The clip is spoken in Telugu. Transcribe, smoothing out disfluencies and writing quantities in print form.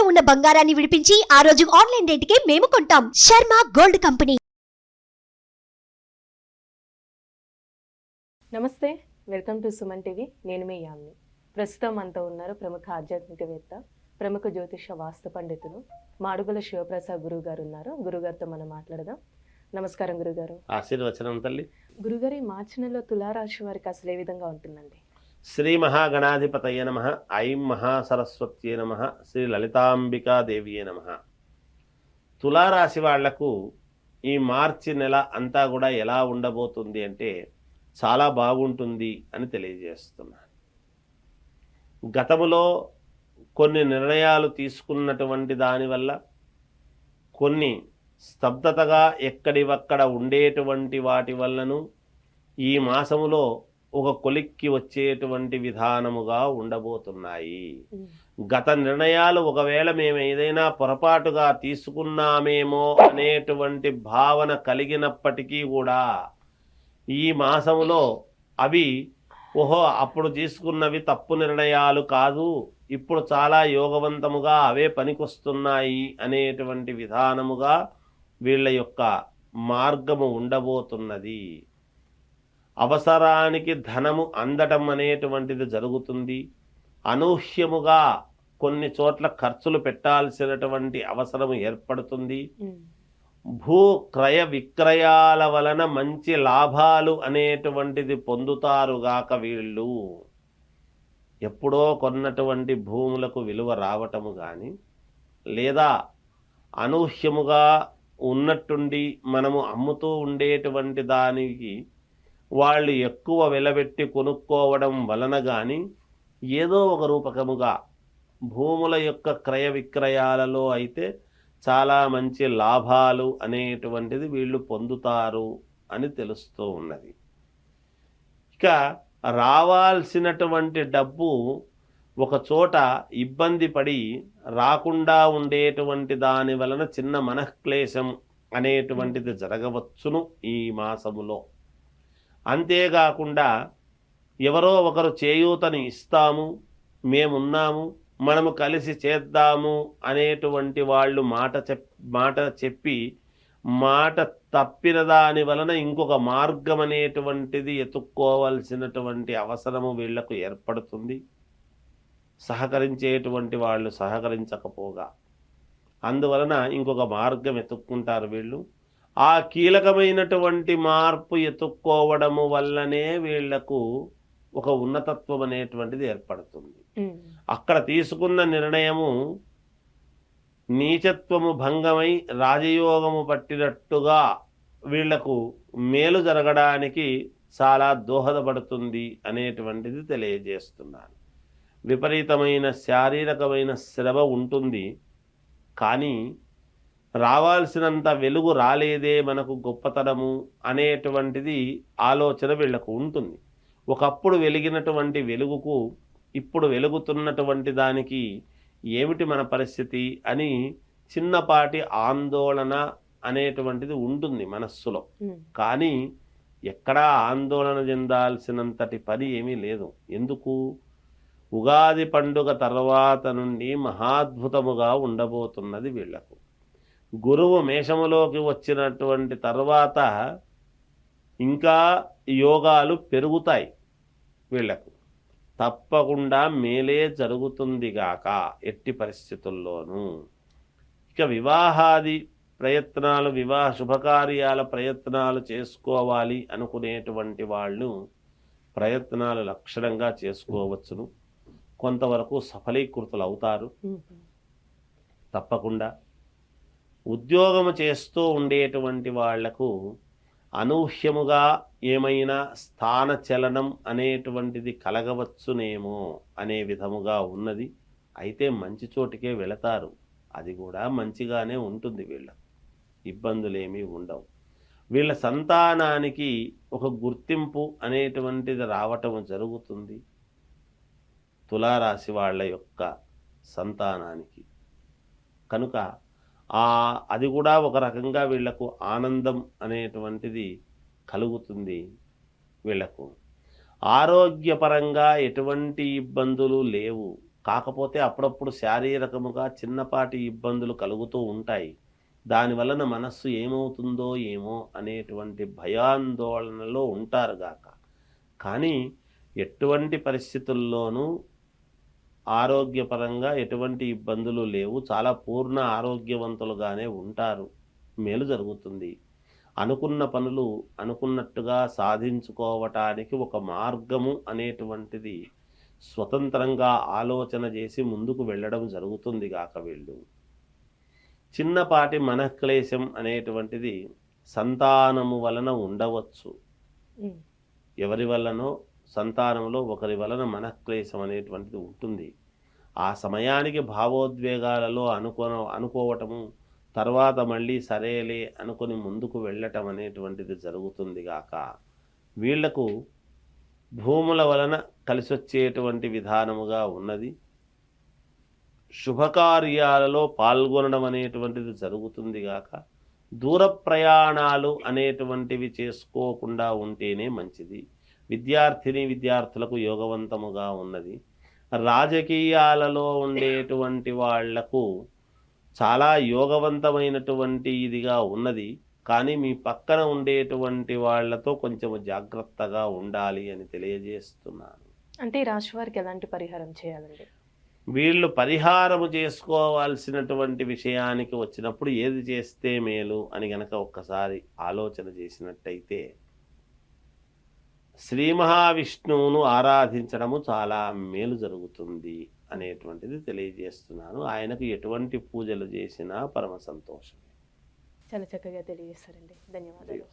ఉన్న బంగారాన్ని విడిపించి ఆ రోజు ఆన్లైన్ రేటుకే మేము కొంటాం. Sharma gold company. నమస్తే, వెల్కమ్ టు సుమన్ టీవీ. నేను మీ యామ్ని. ప్రస్తుతం మనతో ఉన్నారు ప్రముఖ ఆధ్యాత్మికవేత్త, ప్రముఖ జ్యోతిష వాస్తు పండితులు మాడుగుల శివప్రసాద్ గురువు గారు ఉన్నారు. గురుగారితో మనం మాట్లాడదాం. నమస్కారం గురుగారు. ఆశీర్వచనం తల్లి. గురుగారు, ఈ మార్చి నెలలో తులారాశి వారికి అసలు ఏ విధంగా ఉంటుందండి? శ్రీ మహాగణాధిపతయ నమః. ఐం మహాసరస్వత్యే నమః. శ్రీ లలితాంబికాదేవియే నమః. తులారాశి వాళ్లకు ఈ మార్చి నెల అంతా కూడా ఎలా ఉండబోతుంది అంటే చాలా బాగుంటుంది అని తెలియజేస్తున్నాను. గతములో కొన్ని నిర్ణయాలు తీసుకున్నటువంటి దానివల్ల కొన్ని స్తబ్దతగా ఎక్కడివక్కడ ఉండేటువంటి వాటి వల్లను ఈ మాసములో ఒక కొలిక్కి వచ్చేటువంటి విధానముగా ఉండబోతున్నాయి. గత నిర్ణయాలు ఒకవేళ మేము ఏదైనా పొరపాటుగా తీసుకున్నామేమో అనేటువంటి భావన కలిగినప్పటికీ కూడా ఈ మాసములో అవి అప్పుడు తీసుకున్నవి తప్పు నిర్ణయాలు కాదు, ఇప్పుడు చాలా యోగవంతముగా అవే పనికొస్తున్నాయి అనేటువంటి విధానముగా వీళ్ళ యొక్క మార్గము ఉండబోతున్నది. అవసరానికి ధనము అందటం అనేటువంటిది జరుగుతుంది. అనూహ్యముగా కొన్ని చోట్ల ఖర్చులు పెట్టాల్సినటువంటి అవసరం ఏర్పడుతుంది. భూ క్రయ విక్రయాల వలన మంచి లాభాలు అనేటువంటిది పొందుతారుగాక. వీళ్ళు ఎప్పుడో కొన్నటువంటి భూములకు విలువ రావటము కానీ, లేదా అనూహ్యముగా ఉన్నట్టుండి మనము అమ్ముతూ ఉండేటువంటి దానికి వాళ్ళు ఎక్కువ వెలబెట్టి కొనుక్కోవడం వలన కానీ ఏదో ఒక రూపకముగా భూముల యొక్క క్రయ విక్రయాలలో అయితే చాలా మంచి లాభాలు అనేటువంటిది వీళ్ళు పొందుతారు అని తెలుస్తూ ఉన్నది. ఇక రావాల్సినటువంటి డబ్బు ఒక చోట ఇబ్బంది పడి రాకుండా ఉండేటువంటి దాని వలన చిన్న మనఃక్లేశం అనేటువంటిది జరగవచ్చును ఈ మాసములో. అంతేకాకుండా ఎవరో ఒకరు చేయూతని ఇస్తాము, మేమున్నాము, మనము కలిసి చేద్దాము అనేటువంటి వాళ్ళు మాట చెప్పి మాట తప్పిన దాని వలన ఇంకొక మార్గం అనేటువంటిది ఎత్తుక్కోవలసినటువంటి అవసరము వీళ్లకు ఏర్పడుతుంది. సహకరించేటువంటి వాళ్ళు సహకరించకపోగా అందువలన ఇంకొక మార్గం ఎత్తుక్కుంటారు వీళ్ళు. ఆ కీలకమైనటువంటి మార్పు ఎత్తుక్కోవడము వల్లనే వీళ్లకు ఒక ఉన్నతత్వం అనేటువంటిది ఏర్పడుతుంది. అక్కడ తీసుకున్న నిర్ణయము నీచత్వము భంగమై రాజయోగము పట్టినట్టుగా వీళ్లకు మేలు జరగడానికి చాలా దోహదపడుతుంది అనేటువంటిది తెలియజేస్తున్నాను. విపరీతమైన శారీరకమైన శ్రమ ఉంటుంది, కానీ రావాల్సినంత వెలుగు రాలేదే మనకు గొప్పతనము అనేటువంటిది ఆలోచన వీళ్లకు ఉంటుంది. ఒకప్పుడు వెలిగినటువంటి వెలుగుకు ఇప్పుడు వెలుగుతున్నటువంటి దానికి ఏమిటి మన పరిస్థితి అని చిన్నపాటి ఆందోళన అనేటువంటిది ఉంటుంది మనస్సులో. కానీ ఎక్కడా ఆందోళన చెందాల్సినంతటి పని ఏమీ లేదు. ఎందుకు? ఉగాది పండుగ తర్వాత నుండి మహాద్భుతముగా ఉండబోతున్నది వీళ్లకు. గురువు మేషములోకి వచ్చినటువంటి తర్వాత ఇంకా యోగాలు పెరుగుతాయి వీళ్లకు. తప్పకుండా మేలే జరుగుతుందిగాక ఎట్టి పరిస్థితుల్లోనూ. ఇక వివాహాది ప్రయత్నాలు, వివాహ శుభకార్యాల ప్రయత్నాలు చేసుకోవాలి అనుకునేటువంటి వాళ్ళు ప్రయత్నాలు లక్షణంగా చేసుకోవచ్చును. కొంతవరకు సఫలీకృతులు అవుతారు తప్పకుండా. ఉద్యోగము చేస్తూ ఉండేటువంటి వాళ్లకు అనూహ్యముగా ఏమైనా స్థానచలనం అనేటువంటిది కలగవచ్చునేమో అనే విధముగా ఉన్నది. అయితే మంచి చోటికే వెళతారు, అది కూడా మంచిగానే ఉంటుంది. వీళ్ళకు ఇబ్బందులేమీ ఉండవు. వీళ్ళ సంతానానికి ఒక గుర్తింపు అనేటువంటిది రావటం జరుగుతుంది. తులారాశి వాళ్ళ యొక్క సంతానానికి కనుక అది కూడా ఒక రకంగా వీళ్లకు ఆనందం అనేటువంటిది కలుగుతుంది. వీళ్లకు ఆరోగ్యపరంగా ఎటువంటి ఇబ్బందులు లేవు. కాకపోతే అప్పుడప్పుడు శారీరకముగా చిన్నపాటి ఇబ్బందులు కలుగుతూ ఉంటాయి. దాని వలన మనస్సు ఏమవుతుందో ఏమో అనేటువంటి భయాందోళనలో ఉంటారు గాక. కానీ ఎటువంటి పరిస్థితుల్లోనూ ఆరోగ్యపరంగా ఎటువంటి ఇబ్బందులు లేవు. చాలా పూర్ణ ఆరోగ్యవంతులుగానే ఉంటారు. మేలు జరుగుతుంది. అనుకున్న పనులు అనుకున్నట్టుగా సాధించుకోవటానికి ఒక మార్గము అనేటువంటిది స్వతంత్రంగా ఆలోచన చేసి ముందుకు వెళ్ళడం జరుగుతుంది గాక వీళ్ళు. చిన్నపాటి మనఃక్లేశం అనేటువంటిది సంతానము వలన ఉండవచ్చు. ఉమ్, ఎవరి వల్లనో సంతానంలో ఒకరి వలన మనఃక్లేశం అనేటువంటిది ఉంటుంది. ఆ సమయానికి భావోద్వేగాలలో అనుకోవటము, తర్వాత మళ్ళీ సరేలే అనుకొని ముందుకు వెళ్ళటం అనేటువంటిది జరుగుతుంది గాక. వీళ్లకు భూముల వలన కలిసొచ్చేటువంటి విధానముగా ఉన్నది. శుభకార్యాలలో పాల్గొనడం అనేటువంటిది జరుగుతుంది గాక. దూర ప్రయాణాలు అనేటువంటివి చేసుకోకుండా ఉంటేనే మంచిది. విద్యార్థులకు యోగవంతముగా ఉన్నది. రాజకీయాలలో ఉండేటువంటి వాళ్లకు చాలా యోగవంతమైనటువంటి ఇదిగా ఉన్నది. కానీ మీ పక్కన ఉండేటువంటి వాళ్లతో కొంచెం జాగ్రత్తగా ఉండాలి అని తెలియజేస్తున్నాను. అంటే ఈ రాశి వారికి ఎలాంటి పరిహారం చేయాలండి? వీళ్ళు పరిహారము చేసుకోవాల్సినటువంటి విషయానికి వచ్చినప్పుడు ఏది చేస్తే మేలు అని గనక ఒక్కసారి ఆలోచన చేసినట్టయితే శ్రీ మహావిష్ణువును ఆరాధించడము చాలా మేలు జరుగుతుంది అనేటువంటిది తెలియజేస్తున్నాను. ఆయనకు ఎటువంటి పూజలు చేసినా పరమ సంతోషమే. చాలా చక్కగా తెలియజేస్తారండి. ధన్యవాదాలు.